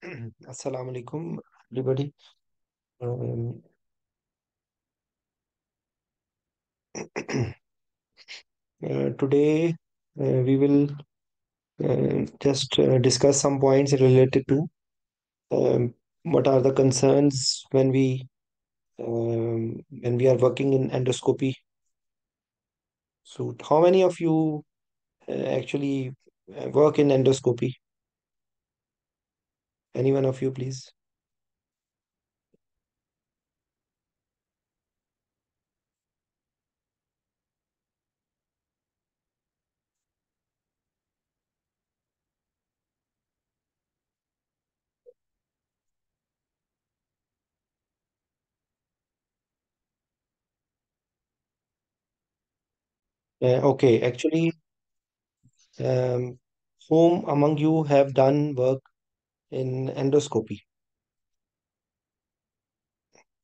Assalamu alaikum, everybody. Um, Today, we will just discuss some points related to what are the concerns when we are working in endoscopy. So, how many of you actually work in endoscopy? Any one of you, please? Okay, actually, um, whom among you have done work in endoscopy?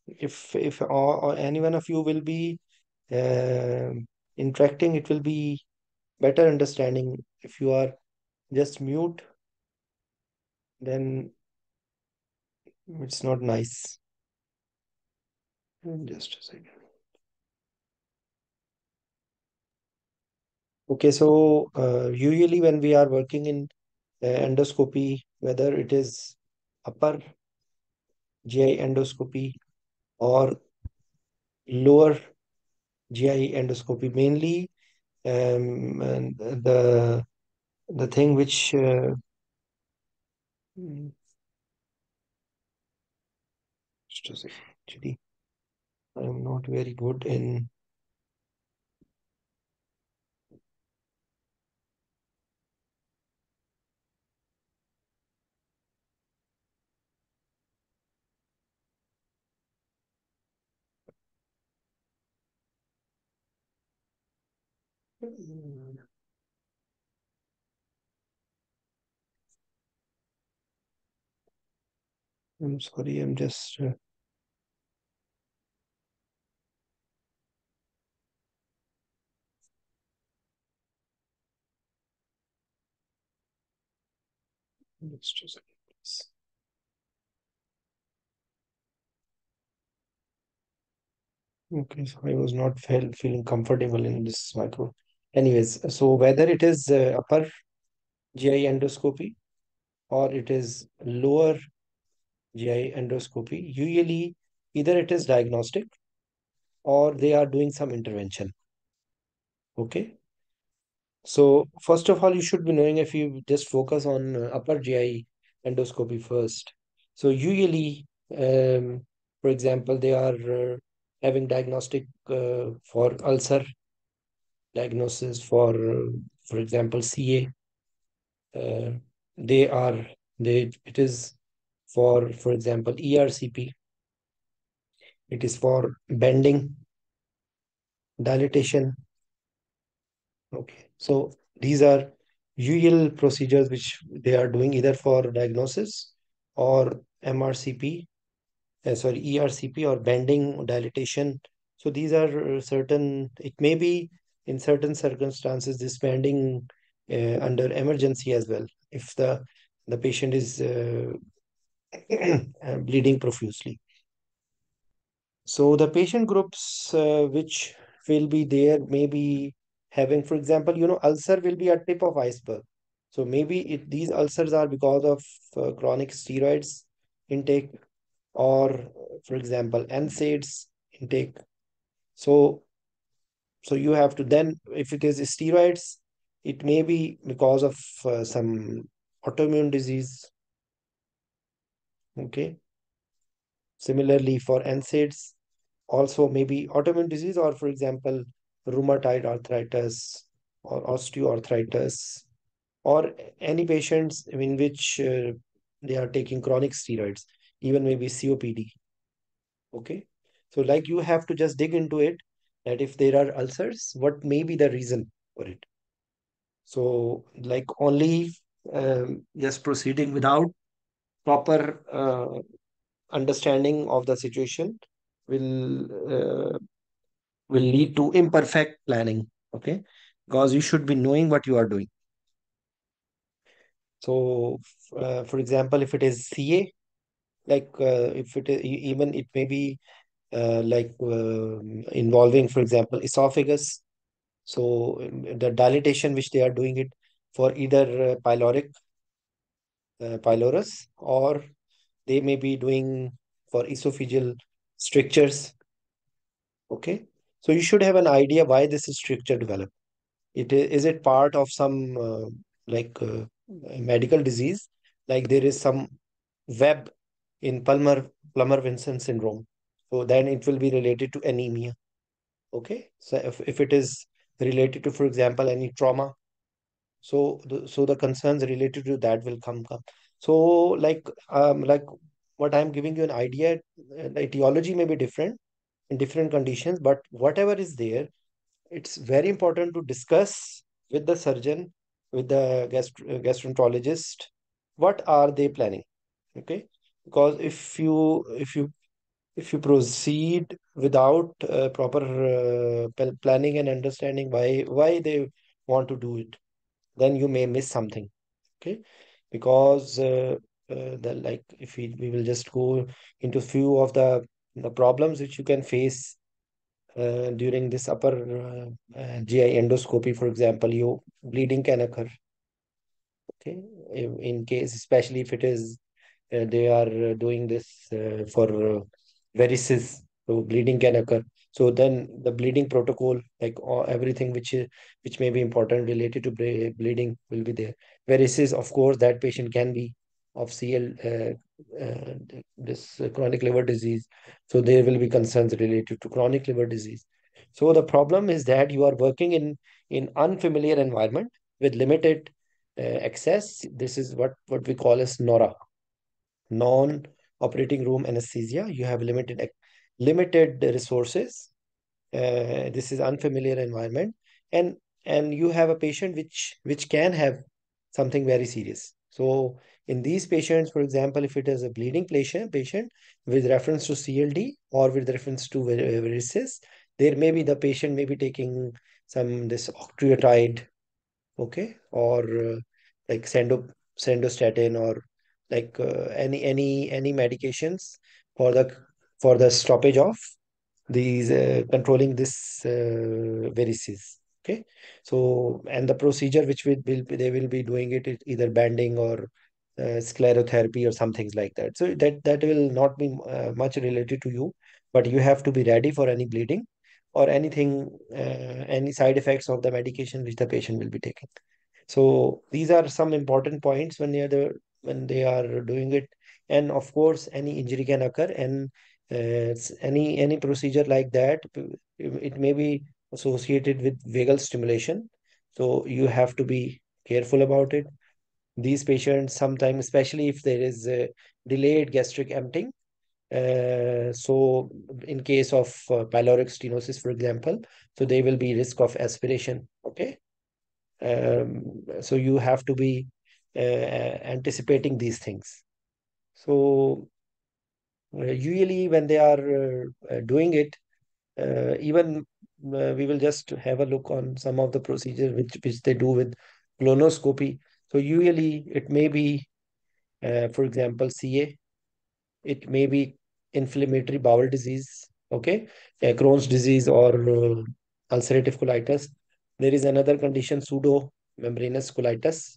If or any one of you will be interacting, it will be better understanding. If you are just mute, then it's not nice. Just a second. Okay, so usually when we are working in endoscopy, whether it is upper GI endoscopy or lower GI endoscopy, mainly and the thing which just a second, actually I am not very good in. I'm sorry, I'm just a second, please. Okay, so I was not feeling comfortable in this micro. Anyways, so whether it is upper GI endoscopy or it is lower GI endoscopy, usually either it is diagnostic or they are doing some intervention. Okay. So first of all, you should be knowing if you just focus on upper GI endoscopy first. So usually, for example, they are having diagnostic for ulcer diagnosis for example, CA. They are it is for example, ERCP. It is for bending, dilatation. Okay, so these are usual procedures which they are doing either for diagnosis or MRCP, ERCP or bending dilatation. So these are certain, it may be in certain circumstances, this bending under emergency as well, if the patient is bleeding profusely. So the patient groups which will be there, maybe having, for example, ulcer will be a tip of iceberg. So maybe these ulcers are because of chronic steroids intake or, for example, NSAIDs intake. So, so you have to then, if it is steroids, it may be because of some autoimmune disease. Okay. Similarly, for NSAIDs, also maybe autoimmune disease or, for example, rheumatoid arthritis or osteoarthritis or any patients in which they are taking chronic steroids, even maybe COPD. Okay. So, like, you have to just dig into it, that if there are ulcers, what may be the reason for it. So, like, only just proceeding without proper understanding of the situation will will lead to imperfect planning. Okay, because you should be knowing what you are doing. So, for example, if it is CA, like if it is, even it may be like involving, for example, esophagus. So the dilatation which they are doing it for either pylorus, or they may be doing for esophageal strictures. Okay, so you should have an idea why this stricture developed. Is it part of some like medical disease, like there is some web in Plummer-Vinson syndrome, so then it will be related to anemia. Okay, so if it is related to, for example, any trauma, so the concerns related to that will come. So like what I'm giving you an idea, the etiology may be different in different conditions, but whatever is there, it's very important to discuss with the surgeon, with the gastroenterologist, what are they planning. Okay, because if you proceed without proper planning and understanding why they want to do it, then you may miss something. Okay, because the like if we will just go into few of the problems which you can face during this upper GI endoscopy. For example, you bleeding can occur. Okay, in case, especially if it is they are doing this for varices, so bleeding can occur. So then the bleeding protocol, like everything which may be important related to bleeding will be there. Varices, of course, that patient can be of CL, this chronic liver disease. So there will be concerns related to chronic liver disease. So the problem is that you are working in unfamiliar environment with limited access. This is what we call as NORA, non-operating room anesthesia. You have limited resources. This is unfamiliar environment, and you have a patient which can have something very serious. So in these patients, for example, if it is a bleeding patient with reference to CLD or with reference to varices, there may be the patient may be taking some this octreotide. Okay, or like sendostatin, or like any medications for the stoppage of these controlling this varices. Okay, so and the procedure which they will be doing it is either banding or sclerotherapy or some things like that. So that will not be much related to you, but you have to be ready for any bleeding or anything, any side effects of the medication which the patient will be taking. So these are some important points when they are doing it. And of course, any injury can occur, and any procedure like that, it may be associated with vagal stimulation. So you have to be careful about it. These patients sometimes, especially if there is delayed gastric emptying, so in case of pyloric stenosis, for example, so there will be risk of aspiration. Okay, so you have to be anticipating these things. So usually when they are doing it, even we will just have a look on some of the procedures which they do with colonoscopy. So usually it may be, for example, CA. It may be inflammatory bowel disease. Okay, Crohn's disease, or ulcerative colitis. There is another condition, pseudo membranous colitis,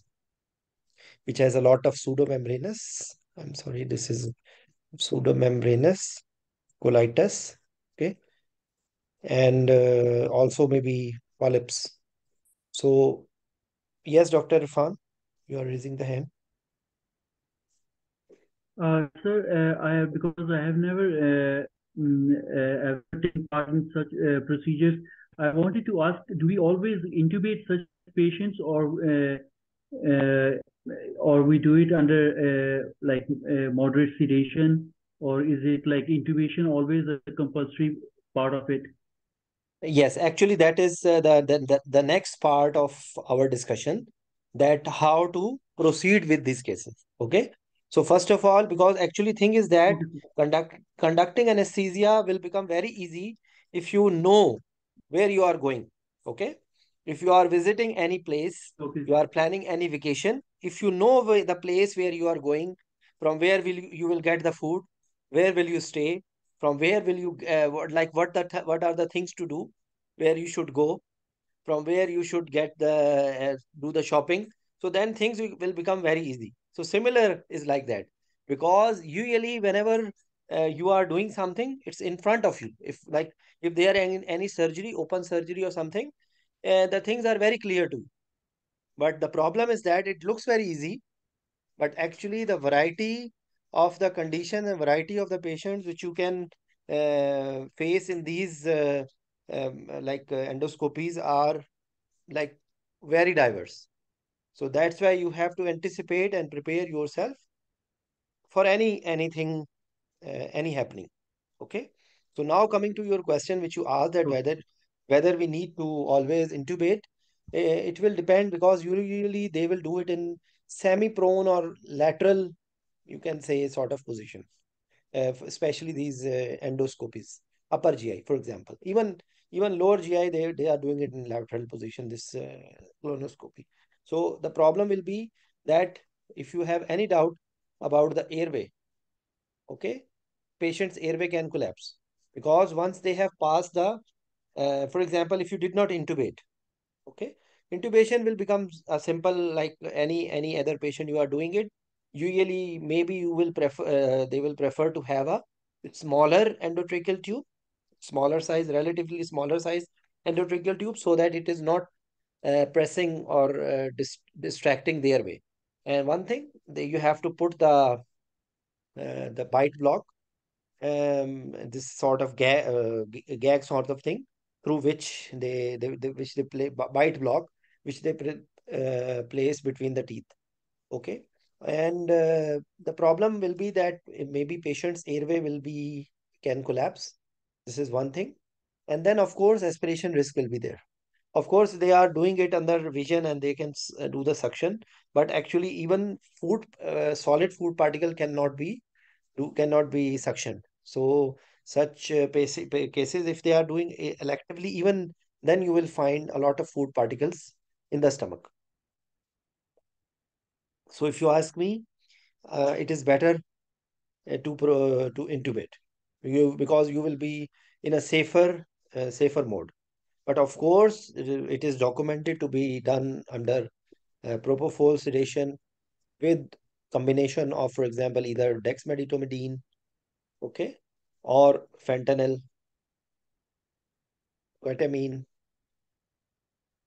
which has a lot of pseudomembranous. I'm sorry, this is pseudomembranous colitis. Okay, and also maybe polyps. So yes, Dr. Irfan, you are raising the hand. Sir, because I have never ever taken part in such procedures, I wanted to ask: do we always intubate such patients, uh, or we do it under moderate sedation, or is it like intubation always a compulsory part of it? Yes, actually, that is the next part of our discussion, that how to proceed with these cases. Okay. So first of all, because actually thing is that Okay, sir. conducting anesthesia will become very easy if you know where you are going. Okay. If you are visiting any place, Okay. you are planning any vacation, if you know the place where you are going, from where you will get the food, where will you stay, from where will you what are the things to do, where you should go, from where you should get the do the shopping, so then things will become very easy. So similar is like that, because usually whenever you are doing something, it's in front of you. If there are any surgery, open surgery or something, the things are very clear to you. But the problem is that it looks very easy, but actually the variety of the condition and variety of the patients which you can face in these endoscopies are like very diverse. So that's why you have to anticipate and prepare yourself for anything, any happening. Okay. So now coming to your question, which you asked, that Okay. whether we need to always intubate, it will depend, because usually they will do it in semi-prone or lateral, you can say, sort of position, especially these endoscopies, upper GI, for example. Even lower GI, they are doing it in lateral position, this colonoscopy. So the problem will be that if you have any doubt about the airway, okay, patient's airway can collapse, because once they have passed the, for example, if you did not intubate, okay, intubation will become a simple, like any other patient you are doing it. Usually, maybe you will prefer, they will prefer to have a smaller endotracheal tube, smaller size, relatively smaller size endotracheal tube, so that it is not pressing or distracting the airway. And one thing, you have to put the bite block, this sort of gag sort of thing, through which they play bite block, which they place between the teeth. Okay. And the problem will be that maybe patient's airway can collapse. This is one thing. And then, of course, aspiration risk will be there. Of course, they are doing it under vision and they can do the suction, but actually, even solid food particle cannot be suctioned. So such cases, if they are doing electively, even then you will find a lot of food particles in the stomach. So if you ask me, it is better to intubate because you will be in a safer mode. But of course, it is documented to be done under propofol sedation with combination of, for example, either dexmedetomidine, okay, or fentanyl, ketamine.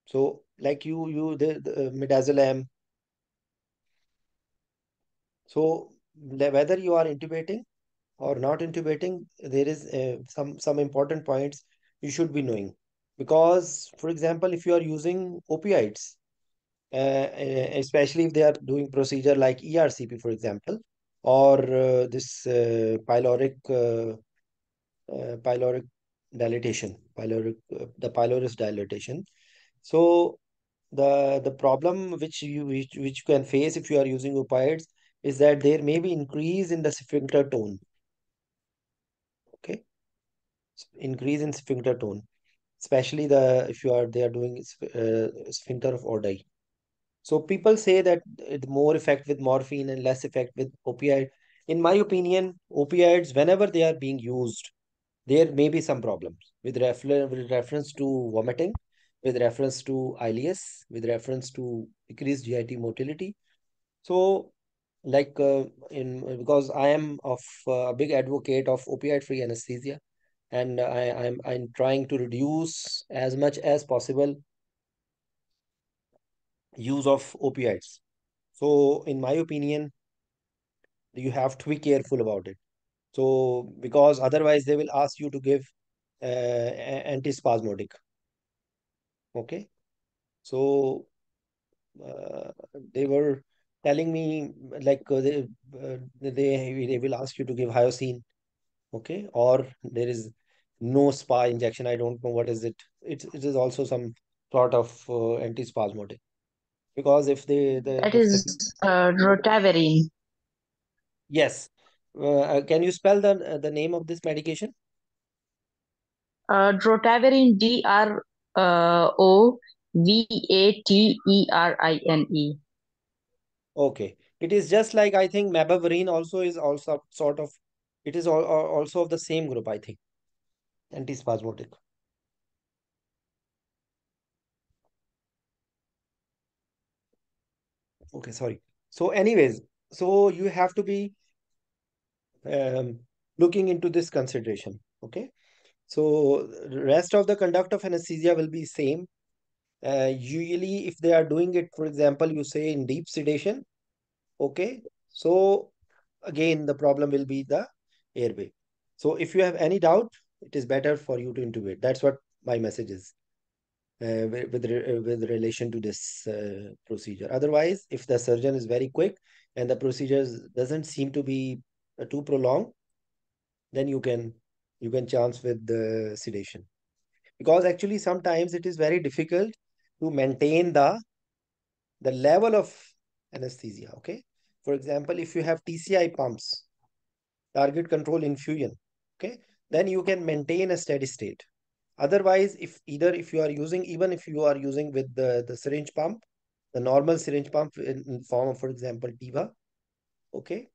So like the midazolam. So whether you are intubating or not intubating, there is some important points you should be knowing. Because, for example, if you are using opioids, especially if they are doing procedure like ERCP, for example, or this pyloric the pylorus dilatation. So the problem which you can face if you are using opioids is that there may be increase in the sphincter tone. Okay, increase in sphincter tone, especially if they are doing sphincter of Oddi. So people say that it more effect with morphine and less effect with opioid. In my opinion, opioids, whenever they are being used, there may be some problems with reference to vomiting, with reference to ileus, with reference to decreased GIT motility. So, because I am a big advocate of opioid-free anesthesia, and I'm trying to reduce as much as possible use of opioids. So, in my opinion, you have to be careful about it. So, because otherwise they will ask you to give antispasmodic. Okay. So they were telling me like they will ask you to give hyoscine, okay, or there is no spa injection. I don't know what is it. It is also some sort of antispasmodic, because if That the is study. rotavirine. Yes, can you spell the name of this medication? Rotavirine, DRO Vaterine. Okay. It is just like, I think mebaverine also is also sort of, it is also of the same group, I think. Antispasmodic. Okay, sorry. So anyways, so you have to be um, looking into this consideration. Okay. So the rest of the conduct of anesthesia will be same. Usually, if they are doing it, for example, you say in deep sedation, okay. So again, the problem will be the airway. So if you have any doubt, it is better for you to intubate. That's what my message is with relation to this procedure. Otherwise, if the surgeon is very quick and the procedure doesn't seem to be too prolonged, then you can chance with the sedation. Because actually sometimes it is very difficult to maintain the level of anesthesia. Okay, for example, if you have TCI pumps, target control infusion, okay, then you can maintain a steady state. Otherwise, if you are using, even if you are using with the syringe pump, the normal syringe pump in form of, for example, tiva, okay,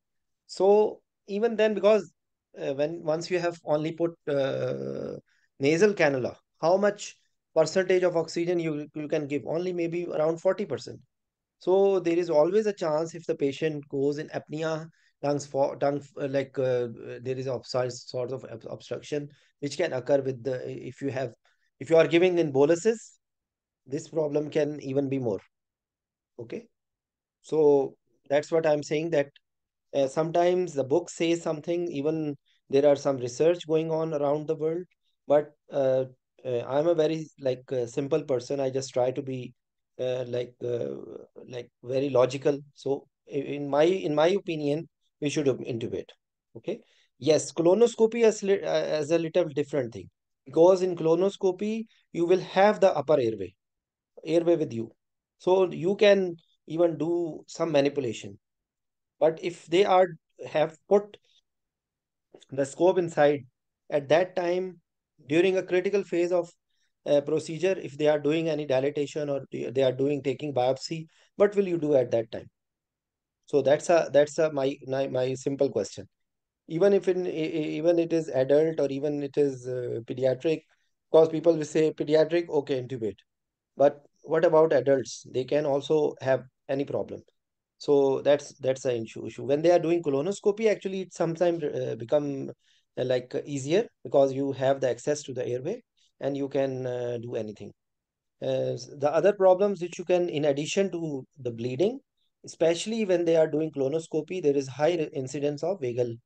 so even then, because when once you have only put nasal cannula, how much percentage of oxygen you can give? Only maybe around 40%. So there is always a chance if the patient goes in apnea, there is sort of obstruction which can occur with the if you are giving in boluses, this problem can even be more. Okay, so that's what I'm saying, that sometimes the book says something, even there are some research going on around the world, but I'm a very simple person. I just try to be very logical. So in my opinion, we should intubate. Okay. Yes, colonoscopy as a little different thing, because in colonoscopy you will have the upper airway with you, so you can even do some manipulation. But if they are have put the scope inside at that time, during a critical phase of procedure, if they are doing any dilatation or they are doing taking biopsy, what will you do at that time? So that's a my simple question. Even if even it is adult or even it is pediatric, because people will say pediatric, okay, intubate. But what about adults? They can also have any problem. So that's an issue. When they are doing colonoscopy, actually it sometimes become easier, because you have the access to the airway and you can do anything. The other problems which you can, in addition to the bleeding, especially when they are doing colonoscopy, there is high incidence of vagal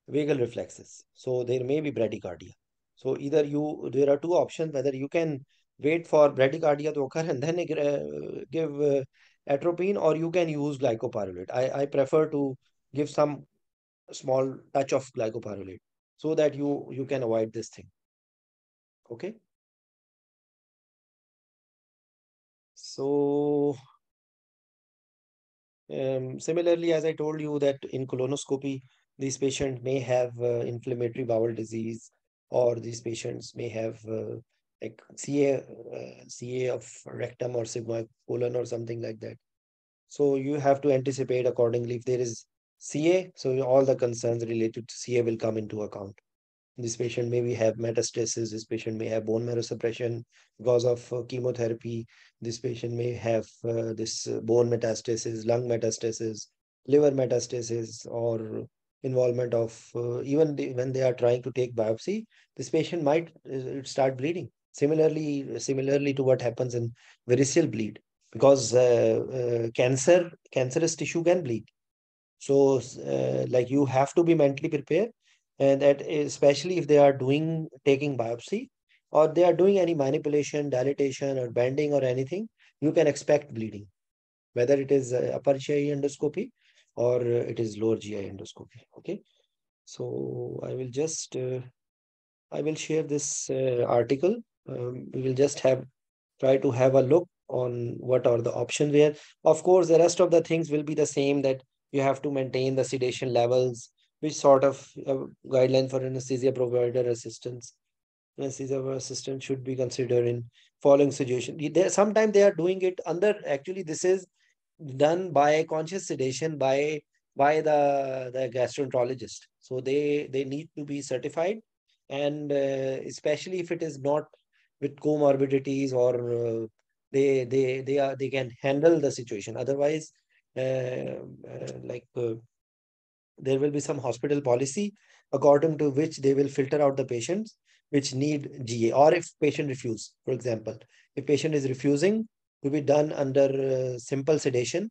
reflexes. So there may be bradycardia. So there are two options, whether you can wait for bradycardia to occur and then give atropine, or you can use glycopyrrolate. I prefer to give some small touch of glycopyrrolate so that you can avoid this thing. Okay. So similarly, as I told you that in colonoscopy, these patients may have inflammatory bowel disease, or these patients may have CA of rectum or sigmoid colon or something like that. So you have to anticipate accordingly. If there is CA, so all the concerns related to CA will come into account. This patient may have metastasis. This patient may have bone marrow suppression because of chemotherapy. This patient may have this bone metastasis, lung metastasis, liver metastasis, or involvement of when they are trying to take biopsy, this patient might start bleeding. Similarly to what happens in variceal bleed, because cancerous tissue can bleed. So, you have to be mentally prepared, and that especially if they are taking biopsy, or they are doing any manipulation, dilatation, or bending or anything, you can expect bleeding, whether it is upper GI endoscopy or it is lower GI endoscopy. Okay, so I will share this article. We will just try to have a look on what are the options there. Of course, the rest of the things will be the same, that you have to maintain the sedation levels, which sort of guideline for anesthesia provider assistance. Anesthesia assistant should be considered in following sedation. Sometimes they are doing it under, actually this is done by conscious sedation by the gastroenterologist. So they need to be certified, and especially if it is not with comorbidities, or they can handle the situation. Otherwise, like there will be some hospital policy according to which they will filter out the patients which need GA. Or if patient refuse, for example, if patient is refusing to be done under simple sedation,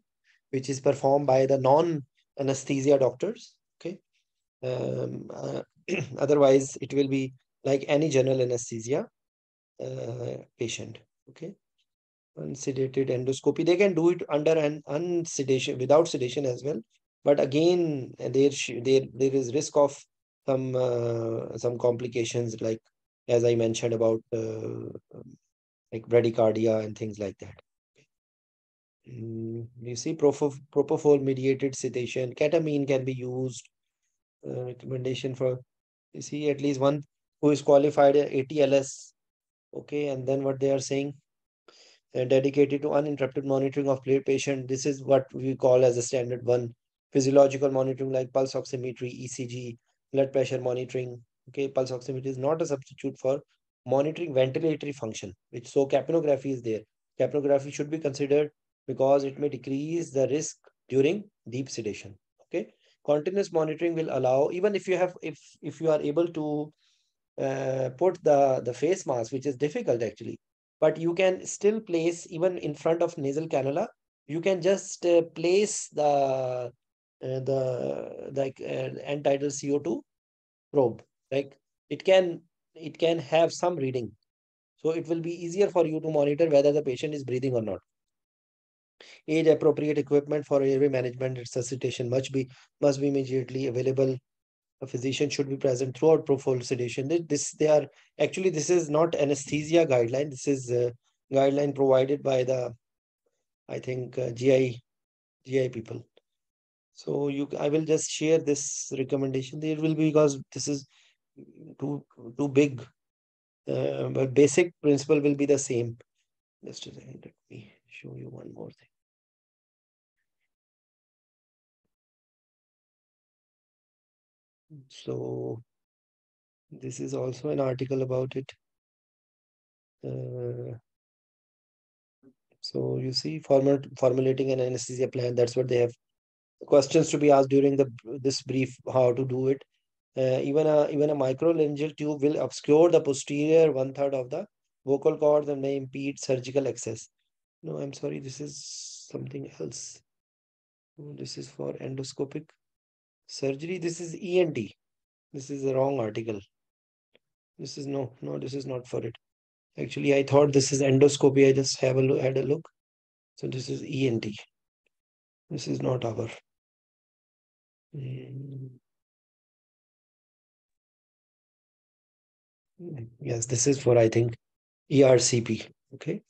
which is performed by the non-anesthesia doctors, okay. Otherwise, it will be like any general anesthesia patient, okay. Unsedated endoscopy, they can do it under an unsedation, without sedation as well. But again, there is risk of some complications, like as I mentioned about like bradycardia and things like that. You see, propofol mediated sedation, ketamine can be used. Recommendation for, you see, at least one who is qualified ATLS. Okay, and then what they are saying, dedicated to uninterrupted monitoring of patient. This is what we call as a standard one. Physiological monitoring like pulse oximetry, ECG, blood pressure monitoring. Okay, pulse oximetry is not a substitute for monitoring ventilatory function, which so capnography is there. Capnography should be considered because it may decrease the risk during deep sedation. Okay, continuous monitoring will allow, even if you have, if you are able to put the face mask, which is difficult actually, but you can still place, even in front of nasal cannula, you can just place the like end-tidal CO2 probe. Like it can it can have some reading, so it will be easier for you to monitor whether the patient is breathing or not. Age appropriate equipment for airway management resuscitation must be immediately available. A physician should be present throughout propofol sedation. They are actually, this is not anesthesia guideline. This is guideline provided by the, I think, GI people. So I will just share this recommendation. There will be, because this is too big, but basic principle will be the same. Just a second, let me show you one more thing. So this is also an article about it. So you see, formulating an anesthesia plan. That's what they have questions to be asked during this brief. How to do it? Even a microlaryngeal tube will obscure the posterior 1/3 of the vocal cords and may impede surgical access. No, I'm sorry. This is something else. This is for endoscopic surgery. This is ENT. This is the wrong article. This is no. This is not for it. Actually, I thought this is endoscopy. I just had a look. So this is ENT. This is not our. Yes, this is for, I think, ERCP. Okay.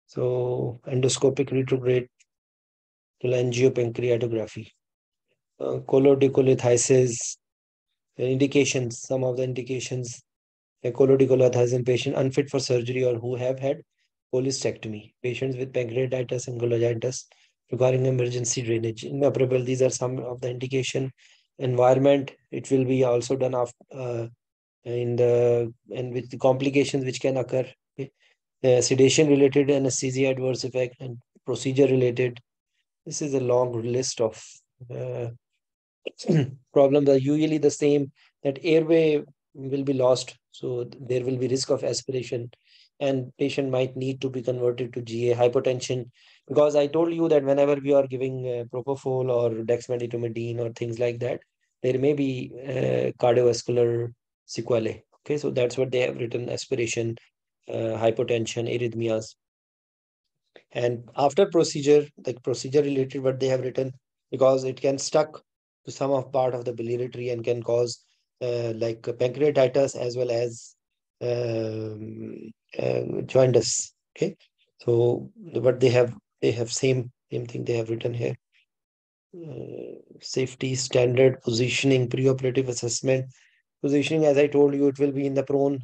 So endoscopic retrograde cholangiopancreatography, colodicolithiasis, indications, some of the indications, a colodicolithiasis patient unfit for surgery or who have had cholecystectomy, patients with pancreatitis and cholangitis requiring emergency drainage, inoperable. These are some of the indication. Environment, it will be also done after and with the complications which can occur. Okay. Sedation related anesthesia adverse effect and procedure related. This is a long list of uh, problems are usually the same, that airway will be lost. So there will be risk of aspiration and patient might need to be converted to GA. Hypotension, because I told you that whenever we are giving propofol or dexmedetomidine or things like that, there may be cardiovascular sequelae. Okay, so that's what they have written: aspiration, hypotension, arrhythmias. And after procedure, like procedure related, what they have written, because it can stuck to some of part of the biliary tree and can cause like pancreatitis as well as jaundice. Okay, so what they have same thing they have written here. Safety standard positioning, preoperative assessment. Positioning, as I told you, it will be in the prone,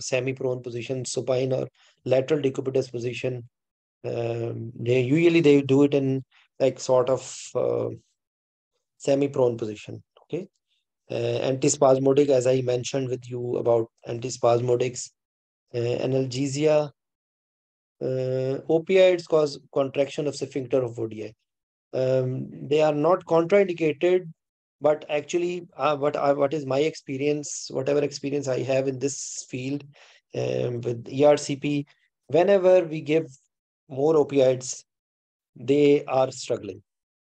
semi-prone position, supine or lateral decupitous position. They do it in like sort of semi-prone position. Okay. Antispasmodic, as I mentioned with you about antispasmodics, analgesia, opioids cause contraction of sphincter of Vodier. They are not contraindicated, but actually, what is my experience, whatever experience I have in this field with ERCP, whenever we give more opioids, they are struggling.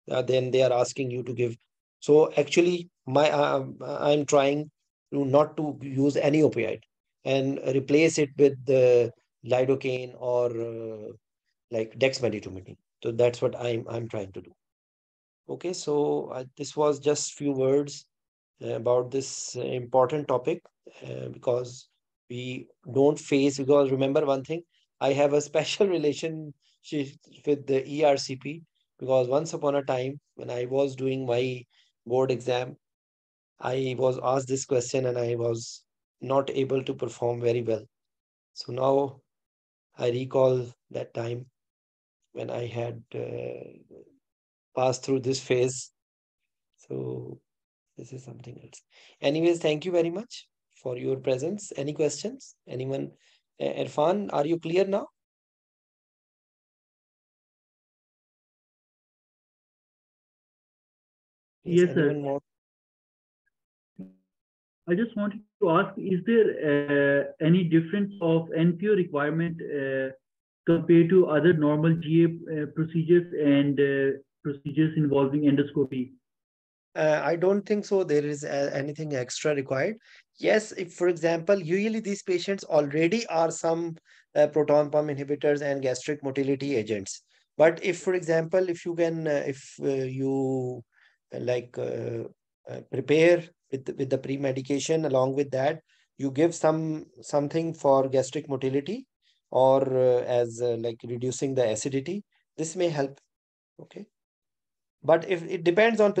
Then they are asking you to give. So actually, I'm trying to not to use any opioid and replace it with the lidocaine or like dexmedetomidine. So that's what I'm trying to do. Okay, so this was just few words about this important topic because we don't face, because remember one thing, I have a special relationship with the ERCP because once upon a time when I was doing my board exam, I was asked this question and I was not able to perform very well. So now I recall that time when I had passed through this phase. So this is something else. Anyways, thank you very much for your presence. Any questions? Anyone? Irfan, are you clear now? Yes, Yes, sir. anyone more? I just wanted to ask, is there any difference of NPO requirement compared to other normal GA procedures and procedures involving endoscopy? I don't think so. There is anything extra required. Yes, if for example, usually these patients already are some proton pump inhibitors and gastric motility agents. But if, for example, if you can, if you like prepare with the pre-medication, along with that, you give something for gastric motility or as like reducing the acidity. This may help. Okay. But if it depends on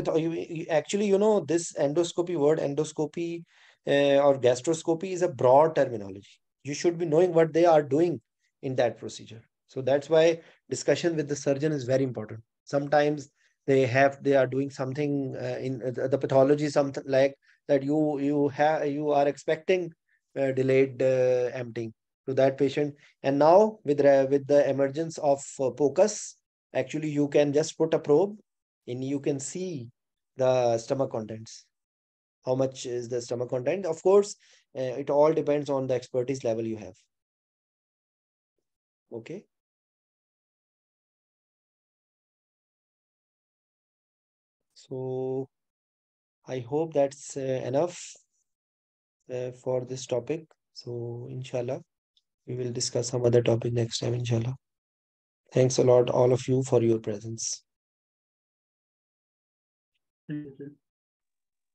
actually, this endoscopy word, endoscopy or gastroscopy is a broad terminology. You should be knowing what they are doing in that procedure. So that's why discussion with the surgeon is very important. Sometimes they are doing something in the pathology, something like that you are expecting delayed emptying to that patient. And now with the emergence of POCUS, actually you can just put a probe and you can see the stomach contents. How much is the stomach content? Of course, it all depends on the expertise level you have. Okay. So I hope that's enough for this topic. So inshallah, we will discuss some other topic next time, inshallah. Thanks a lot, all of you, for your presence. Thank you, sir.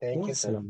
Thank you, sir.